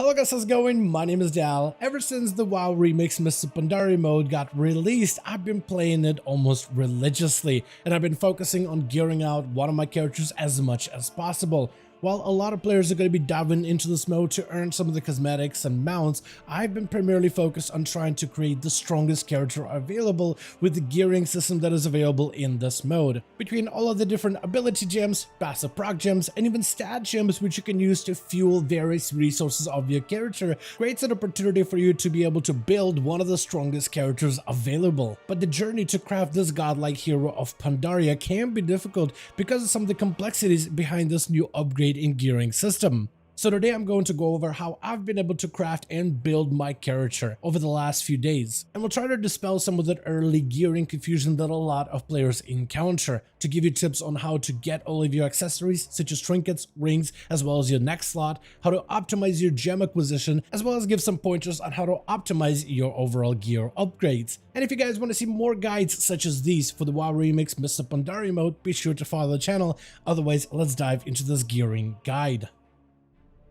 Hello guys, how's it going? My name is Dal. Ever since the WoW remix Mr. Pandaria mode got released, I've been playing it almost religiously, and I've been focusing on gearing out one of my characters as much as possible. While a lot of players are going to be diving into this mode to earn some of the cosmetics and mounts, I've been primarily focused on trying to create the strongest character available with the gearing system that is available in this mode. Between all of the different ability gems, passive proc gems, and even stat gems which you can use to fuel various resources of your character, creates an opportunity for you to be able to build one of the strongest characters available. But the journey to craft this godlike hero of Pandaria can be difficult because of some of the complexities behind this new upgrade in gearing system. So today I'm going to go over how I've been able to craft and build my character over the last few days, and we'll try to dispel some of that early gearing confusion that a lot of players encounter, to give you tips on how to get all of your accessories such as trinkets, rings, as well as your next slot, how to optimize your gem acquisition, as well as give some pointers on how to optimize your overall gear upgrades. And if you guys want to see more guides such as these for the WoW Remix Mr. Pandaria mode, be sure to follow the channel. Otherwise, let's dive into this gearing guide.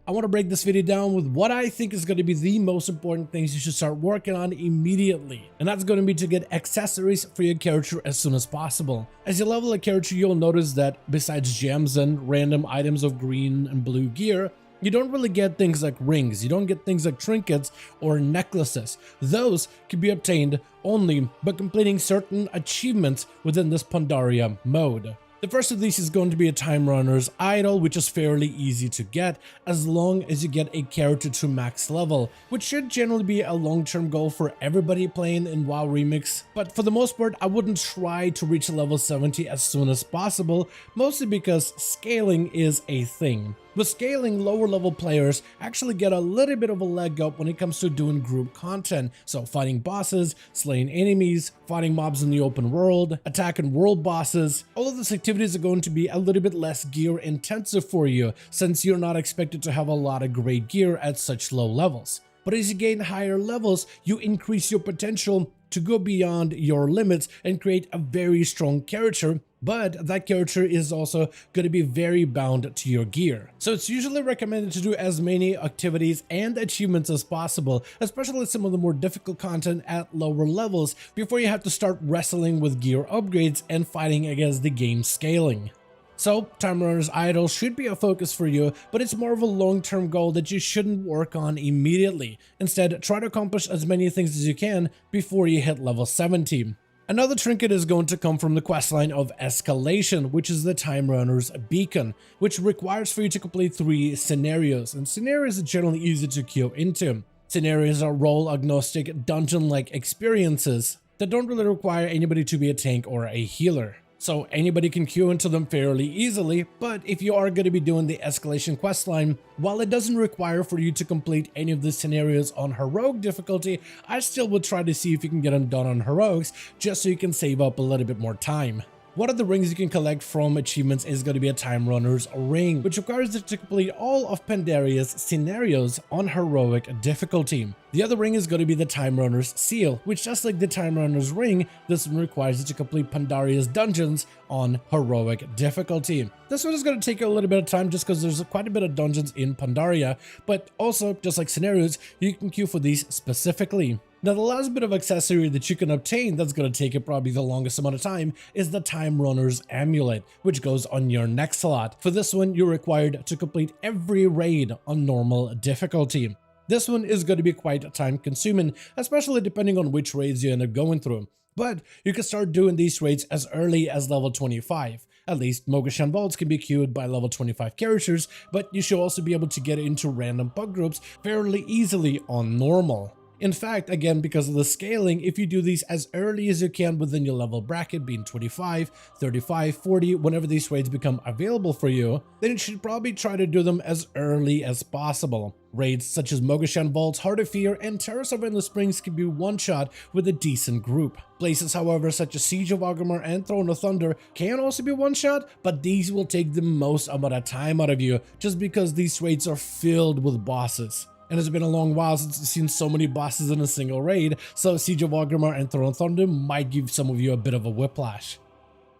I want to break this video down with what I think is going to be the most important things you should start working on immediately. And that's going to be to get accessories for your character as soon as possible. As you level a character, you'll notice that besides gems and random items of green and blue gear, you don't really get things like rings, you don't get things like trinkets or necklaces. Those can be obtained only by completing certain achievements within this Pandaria mode. The first of these is going to be a Time Runner's Idol, which is fairly easy to get as long as you get a character to max level, which should generally be a long-term goal for everybody playing in WoW Remix. But for the most part, I wouldn't try to reach level 70 as soon as possible, mostly because scaling is a thing. With scaling, lower level players actually get a little bit of a leg up when it comes to doing group content, so fighting bosses, slaying enemies, fighting mobs in the open world, attacking world bosses. All of these activities are going to be a little bit less gear intensive for you, since you're not expected to have a lot of great gear at such low levels. But as you gain higher levels, you increase your potential to go beyond your limits and create a very strong character, but that character is also going to be very bound to your gear. So it's usually recommended to do as many activities and achievements as possible, especially some of the more difficult content at lower levels, before you have to start wrestling with gear upgrades and fighting against the game scaling. So, Time Runner's Idol should be a focus for you, but it's more of a long-term goal that you shouldn't work on immediately. Instead, try to accomplish as many things as you can before you hit level 70. Another trinket is going to come from the questline of Escalation, which is the Time Runner's Beacon, which requires for you to complete 3 scenarios, and scenarios are generally easy to queue into. Scenarios are role-agnostic, dungeon-like experiences that don't really require anybody to be a tank or a healer. So anybody can queue into them fairly easily, but if you are going to be doing the Escalation questline, while it doesn't require for you to complete any of the scenarios on Heroic difficulty, I still would try to see if you can get them done on Heroics, just so you can save up a little bit more time. One of the rings you can collect from achievements is going to be a Time Runner's Ring, which requires you to complete all of Pandaria's scenarios on Heroic difficulty. The other ring is going to be the Time Runner's Seal, which, just like the Time Runner's Ring, this one requires you to complete Pandaria's dungeons on Heroic difficulty. This one is going to take you a little bit of time just because there's quite a bit of dungeons in Pandaria, but also, just like scenarios, you can queue for these specifically. Now, the last bit of accessory that you can obtain that's going to take you probably the longest amount of time is the Time Runner's Amulet, which goes on your next slot. For this one, you're required to complete every raid on normal difficulty. This one is going to be quite time consuming, especially depending on which raids you end up going through. But you can start doing these raids as early as level 25. At least Mogashan Vaults can be queued by level 25 characters, but you should also be able to get into random bug groups fairly easily on normal. In fact, again, because of the scaling, if you do these as early as you can within your level bracket, being 25, 35, 40, whenever these raids become available for you, then you should probably try to do them as early as possible. Raids such as Mogashan Vaults, Heart of Fear, and Terrace of Endless Springs can be one-shot with a decent group. Places, however, such as Siege of Orgrimmar and Throne of Thunder can also be one-shot, but these will take the most amount of time out of you, just because these raids are filled with bosses. And it's been a long while since we've seen so many bosses in a single raid, so Siege of Orgrimmar and Throne of Thunder might give some of you a bit of a whiplash.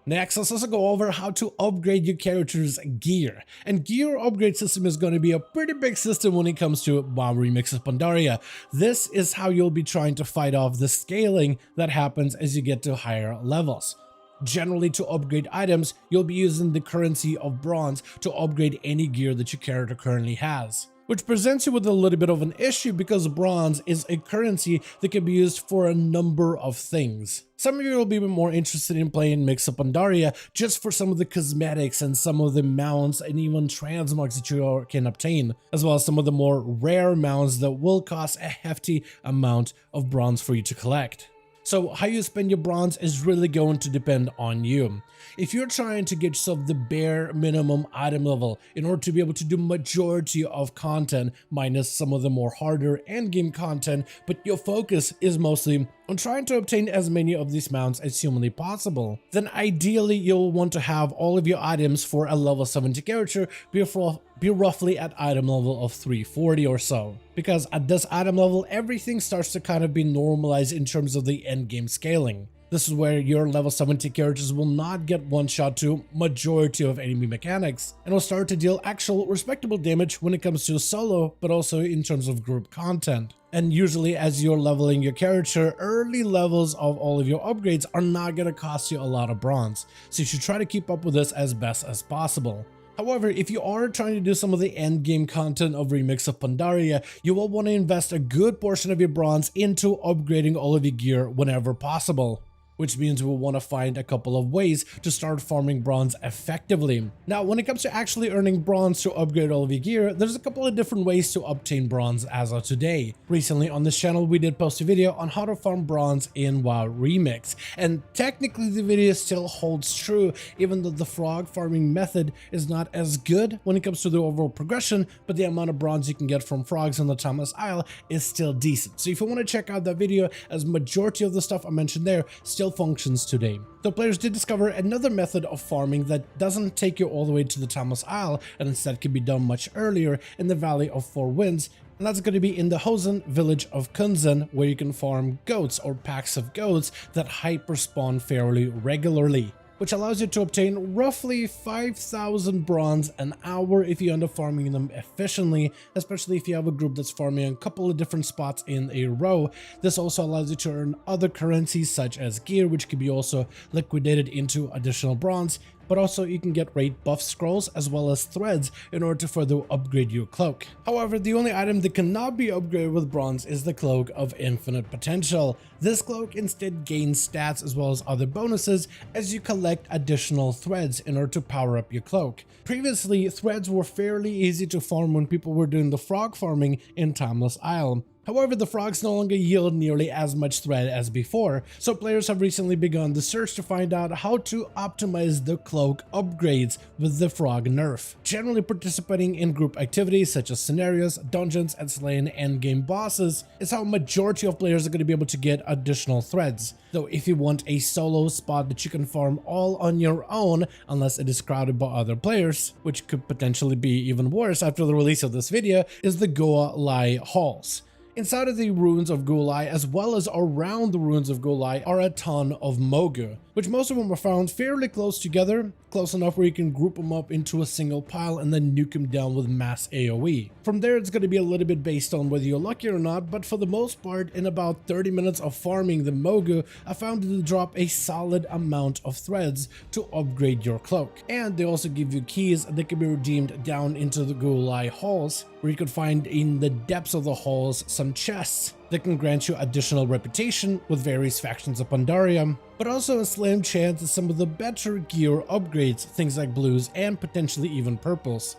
Next, let's also go over how to upgrade your character's gear. And gear upgrade system is going to be a pretty big system when it comes to WoW Remix of Pandaria. This is how you'll be trying to fight off the scaling that happens as you get to higher levels. Generally, to upgrade items, you'll be using the currency of bronze to upgrade any gear that your character currently has, which presents you with a little bit of an issue because bronze is a currency that can be used for a number of things. Some of you will be more interested in playing Mix Up Pandaria just for some of the cosmetics and some of the mounts and even transmogs that you can obtain, as well as some of the more rare mounts that will cost a hefty amount of bronze for you to collect. So how you spend your bronze is really going to depend on you. If you're trying to get yourself the bare minimum item level in order to be able to do majority of content minus some of the more harder endgame content, but your focus is mostly on trying to obtain as many of these mounts as humanly possible, then ideally you'll want to have all of your items for a level 70 character be roughly at item level of 340 or so, because at this item level everything starts to kind of be normalized in terms of the endgame scaling. This is where your level 70 characters will not get one shot to majority of enemy mechanics and will start to deal actual respectable damage when it comes to solo, but also in terms of group content. And usually as you're leveling your character, early levels of all of your upgrades are not going to cost you a lot of bronze, so you should try to keep up with this as best as possible. However, if you are trying to do some of the end game content of Remix of Pandaria, you will want to invest a good portion of your bronze into upgrading all of your gear whenever possible, which means we'll want to find a couple of ways to start farming bronze effectively. Now, when it comes to actually earning bronze to upgrade all of your gear, there's a couple of different ways to obtain bronze as of today. Recently on this channel, we did post a video on how to farm bronze in WoW Remix, and technically the video still holds true, even though the frog farming method is not as good when it comes to the overall progression, but the amount of bronze you can get from frogs on the Timeless Isle is still decent. So if you want to check out that video, as majority of the stuff I mentioned there still functions today. The players did discover another method of farming that doesn't take you all the way to the Timeless Isle and instead can be done much earlier in the Valley of Four Winds, and that's going to be in the Hosen village of Kunzen, where you can farm goats or packs of goats that hyper spawn fairly regularly, which allows you to obtain roughly 5,000 bronze an hour if you end up farming them efficiently, especially if you have a group that's farming a couple of different spots in a row. This also allows you to earn other currencies such as gear, which can be also liquidated into additional bronze, but also you can get rate buff scrolls as well as threads in order to further upgrade your cloak. However, the only item that cannot be upgraded with bronze is the Cloak of Infinite Potential. This cloak instead gains stats as well as other bonuses as you collect additional threads in order to power up your cloak. Previously, threads were fairly easy to farm when people were doing the frog farming in Timeless Isle. However, the frogs no longer yield nearly as much thread as before, so players have recently begun the search to find out how to optimize the cloak upgrades with the frog nerf. Generally participating in group activities such as scenarios, dungeons, and slaying endgame bosses is how majority of players are going to be able to get additional threads. Though if you want a solo spot that you can farm all on your own, unless it is crowded by other players, which could potentially be even worse after the release of this video, is the Goa Lai Halls. Inside of the ruins of Gulai, as well as around the ruins of Gulai, are a ton of Mogu, which most of them are found fairly close together, close enough where you can group them up into a single pile and then nuke them down with mass AoE. From there, it's going to be a little bit based on whether you're lucky or not, but for the most part, in about 30 minutes of farming the Mogu, I found it to drop a solid amount of threads to upgrade your cloak. And they also give you keys that can be redeemed down into the Gulai halls, where you could find in the depths of the halls some chests that can grant you additional reputation with various factions of Pandaria, but also a slim chance at some of the better gear upgrades, things like blues and potentially even purples.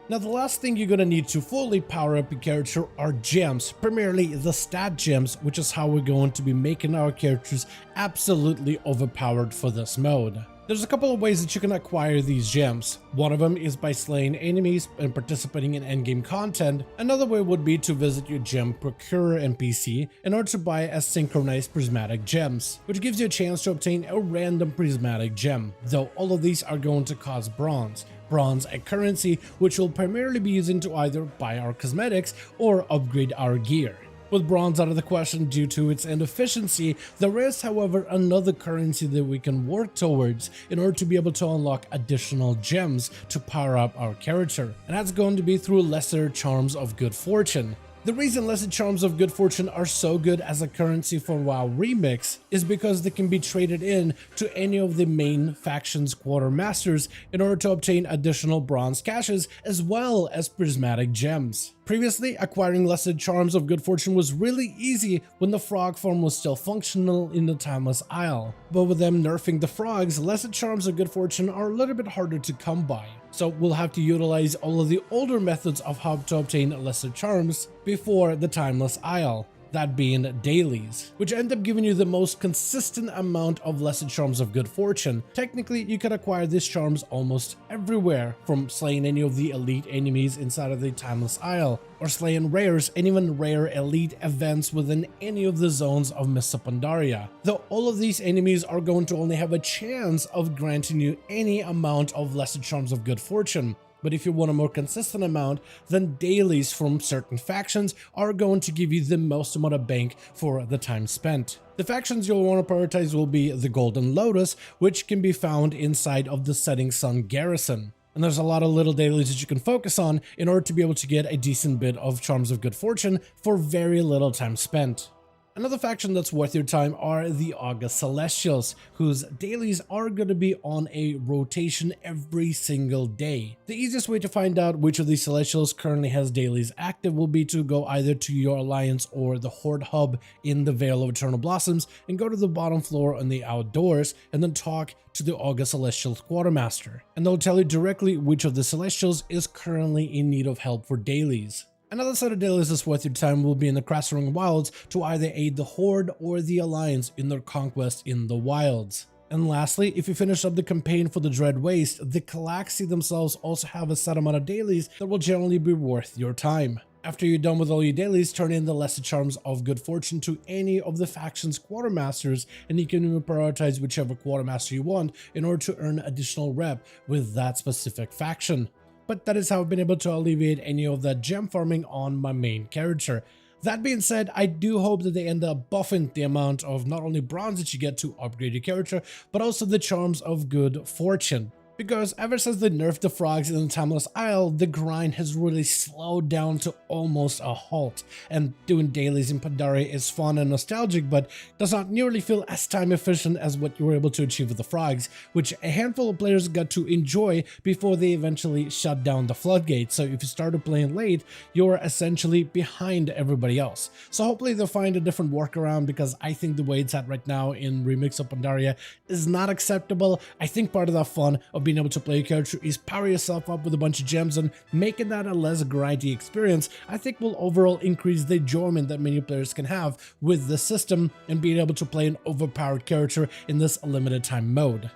Now, the last thing you're going to need to fully power up your character are gems, primarily the stat gems, which is how we're going to be making our characters absolutely overpowered for this mode. There's a couple of ways that you can acquire these gems. One of them is by slaying enemies and participating in endgame content. Another way would be to visit your gem procurer NPC in order to buy a synchronized prismatic gems, which gives you a chance to obtain a random prismatic gem, though all of these are going to cost bronze. Bronze, a currency which we'll primarily be using to either buy our cosmetics or upgrade our gear. With bronze out of the question due to its inefficiency, there is, however, another currency that we can work towards in order to be able to unlock additional gems to power up our character, and that's going to be through lesser charms of good fortune. The reason lesser charms of good fortune are so good as a currency for WoW Remix is because they can be traded in to any of the main faction's quartermasters in order to obtain additional bronze caches as well as prismatic gems. Previously, acquiring lesser charms of good fortune was really easy when the frog form was still functional in the Timeless Isle, but with them nerfing the frogs, lesser charms of good fortune are a little bit harder to come by. So we'll have to utilize all of the older methods of how to obtain lesser charms before the Timeless Isle, that being dailies, which end up giving you the most consistent amount of lesser charms of good fortune. Technically, you can acquire these charms almost everywhere, from slaying any of the elite enemies inside of the Timeless Isle, or slaying rares and even rare elite events within any of the zones of Mists of Pandaria. Though all of these enemies are going to only have a chance of granting you any amount of lesser charms of good fortune. But if you want a more consistent amount, then dailies from certain factions are going to give you the most amount of bank for the time spent. The factions you'll want to prioritize will be the Golden Lotus, which can be found inside of the Setting Sun Garrison. And there's a lot of little dailies that you can focus on in order to be able to get a decent bit of charms of good fortune for very little time spent. Another faction that's worth your time are the August Celestials, whose dailies are going to be on a rotation every single day. The easiest way to find out which of these Celestials currently has dailies active will be to go either to your Alliance or the Horde hub in the Vale of Eternal Blossoms and go to the bottom floor on the outdoors and then talk to the August Celestials Quartermaster. And they'll tell you directly which of the Celestials is currently in need of help for dailies. Another set of dailies that's worth your time will be in the Krasarung Wilds to either aid the Horde or the Alliance in their conquest in the wilds. And lastly, if you finish up the campaign for the Dread Waste, the Calaxi themselves also have a set amount of dailies that will generally be worth your time. After you're done with all your dailies, turn in the lesser charms of good fortune to any of the faction's quartermasters, and you can even prioritize whichever quartermaster you want in order to earn additional rep with that specific faction. But that is how I've been able to alleviate any of that gem farming on my main character. That being said, I do hope that they end up buffing the amount of not only bronze that you get to upgrade your character, but also the charms of good fortune. Because ever since they nerfed the frogs in the Timeless Isle, the grind has really slowed down to almost a halt, and doing dailies in Pandaria is fun and nostalgic, but does not nearly feel as time efficient as what you were able to achieve with the frogs, which a handful of players got to enjoy before they eventually shut down the floodgates. So if you started playing late, you're essentially behind everybody else. So hopefully they'll find a different workaround, because I think the way it's at right now in Remix of Pandaria is not acceptable. I think part of the fun of being able to play a character is power yourself up with a bunch of gems, and making that a less grindy experience I think will overall increase the enjoyment that many players can have with the system and being able to play an overpowered character in this limited time mode.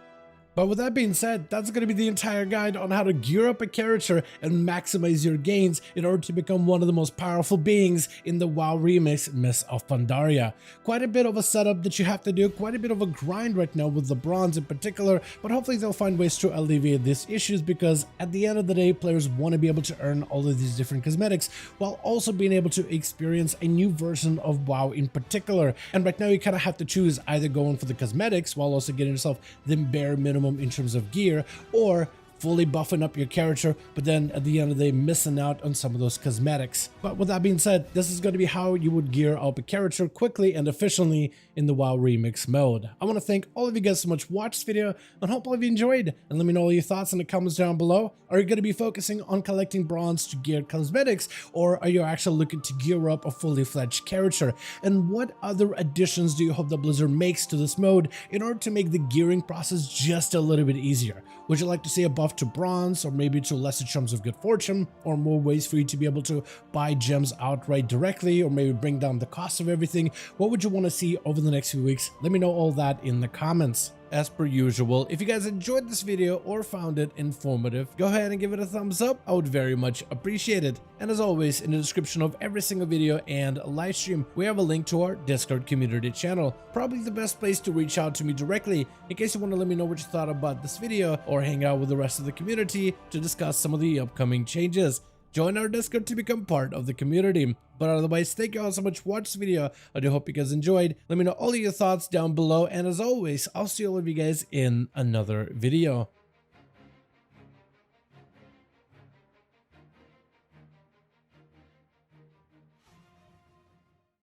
But with that being said, that's going to be the entire guide on how to gear up a character and maximize your gains in order to become one of the most powerful beings in the WoW Remix Mists of Pandaria. Quite a bit of a setup that you have to do, quite a bit of a grind right now with the bronze in particular, but hopefully they'll find ways to alleviate these issues, because at the end of the day, players want to be able to earn all of these different cosmetics while also being able to experience a new version of WoW in particular. And right now you kind of have to choose either going for the cosmetics while also getting yourself the bare minimum in terms of gear, or fully buffing up your character, but then at the end of the day missing out on some of those cosmetics. But with that being said, this is going to be how you would gear up a character quickly and efficiently in the WoW Remix mode. I want to thank all of you guys so much for watching this video, and hope all of you enjoyed, and let me know all your thoughts in the comments down below. Are you going to be focusing on collecting bronze to gear cosmetics, or are you actually looking to gear up a fully fledged character? And what other additions do you hope that Blizzard makes to this mode in order to make the gearing process just a little bit easier? Would you like to see a buff to bronze, or maybe to lesser charms of good fortune, or more ways for you to be able to buy gems outright directly, or maybe bring down the cost of everything? What would you want to see over the next few weeks? Let me know all that in the comments. As per usual, if you guys enjoyed this video or found it informative, go ahead and give it a thumbs up. I would very much appreciate it. And as always, in the description of every single video and live stream, we have a link to our Discord community channel, probably the best place to reach out to me directly in case you want to let me know what you thought about this video, or hang out with the rest of the community to discuss some of the upcoming changes. join our Discord to become part of the community. But otherwise, thank you all so much for watching this video. I do hope you guys enjoyed. Let me know all of your thoughts down below, and as always, I'll see all of you guys in another video.